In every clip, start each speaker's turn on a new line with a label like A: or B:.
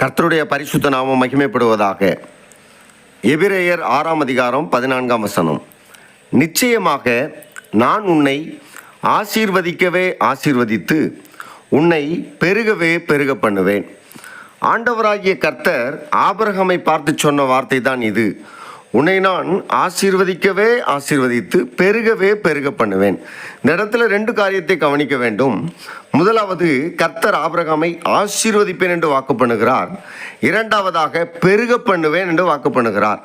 A: கர்த்தருடைய பரிசுத்த நாமம் மகிமைப்படுவதாக. எபிரேயர் 6ஆம் அதிகாரம் 14ஆம் வசனம். நிச்சயமாக நான் உன்னை ஆசீர்வதிக்கவே ஆசீர்வதித்து உன்னை பெருகவே பெருக பண்ணுவேன். ஆண்டவராகிய கர்த்தர் ஆபிரகாமை பார்த்து சொன்ன வார்த்தை தான் இது. உன்னை நான் ஆசீர்வதிக்கவே ஆசீர்வதித்து பெருகவே பெருக பண்ணுவேன். இந்த இடத்துல 2 காரியத்தை கவனிக்க வேண்டும். முதலாவது, கர்த்தர் ஆபிரகாமை ஆசீர்வதிப்பேன் என்று வாக்கு பண்ணுகிறார். இரண்டாவதாக, பெருக பண்ணுவேன் என்று வாக்கு பண்ணுகிறார்.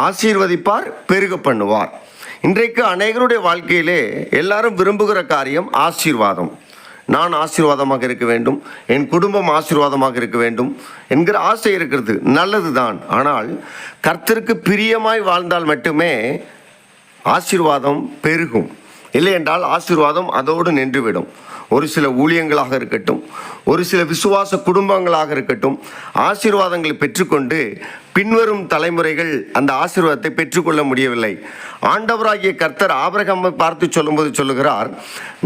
A: ஆசீர்வதிப்பார், பெருக பண்ணுவார். இன்றைக்கு அநேகருடைய வாழ்க்கையிலே எல்லாரும் விரும்புகிற காரியம் ஆசீர்வாதம். நான் ஆசீர்வாதமாக இருக்க வேண்டும், என் குடும்பம் ஆசீர்வாதமாக இருக்க வேண்டும் என்கிற ஆசை இருக்கிறது. நல்லது தான். ஆனால் கர்த்தருக்கு பிரியமாய் வாழ்ந்தால் மட்டுமே ஆசீர்வாதம் பெருகும். இல்லை என்றால் ஆசீர்வாதம் அதோடு நின்றுவிடும். ஒரு சில ஊழியங்களாக இருக்கட்டும், ஒரு சில விசுவாச குடும்பங்களாக இருக்கட்டும், ஆசீர்வாதங்களை பெற்றுக்கொண்டு பின்வரும் தலைமுறைகள் அந்த ஆசீர்வாதத்தை பெற்றுக்கொள்ள முடியவில்லை. ஆண்டவராகிய கர்த்தர் ஆபிரகாமை பார்த்து சொல்லும்போது சொல்லுகிறார்,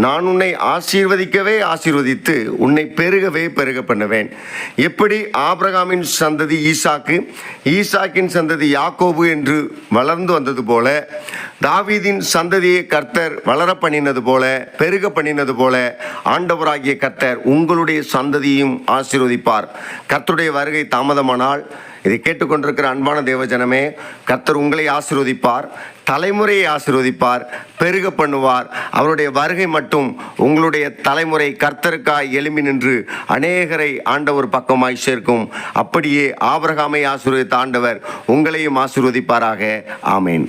A: நான் உன்னை ஆசீர்வதிக்கவே ஆசீர்வதித்து உன்னை பெருகவே பெருக பண்ணுவேன். எப்படி ஆபிரகாமின் சந்ததி ஈசாக்கு, ஈசாக்கின் சந்ததி யாக்கோபு என்று வளர்ந்து வந்தது போல, தாவீதின் சந்ததியை கர்த்தர் வளர பண்ணினது போல, பெருக பண்ணினது போல, ஆண்டவராகிய கர்த்தர் உங்களுடைய சந்ததியும் ஆசீர்வதிப்பார். கர்த்தருடைய வருகை தாமதமானால், இதை கேட்டுக்கொண்டிருக்கிற அன்பான தேவஜனமே, கர்த்தர் உங்களை ஆசீர்வதிப்பார், தலைமுறையை ஆசீர்வதிப்பார், பெருக பண்ணுவார். அவருடைய வருகை மட்டும் உங்களுடைய தலைமுறை கர்த்தருக்காய் எழும்பி நின்று அநேகரை ஆண்டவர் பக்கமாய் சேர்க்கும். அப்படியே ஆபிரகாமை ஆசீர்வதித்த ஆண்டவர் உங்களையும் ஆசீர்வதிப்பாராக. ஆமேன்.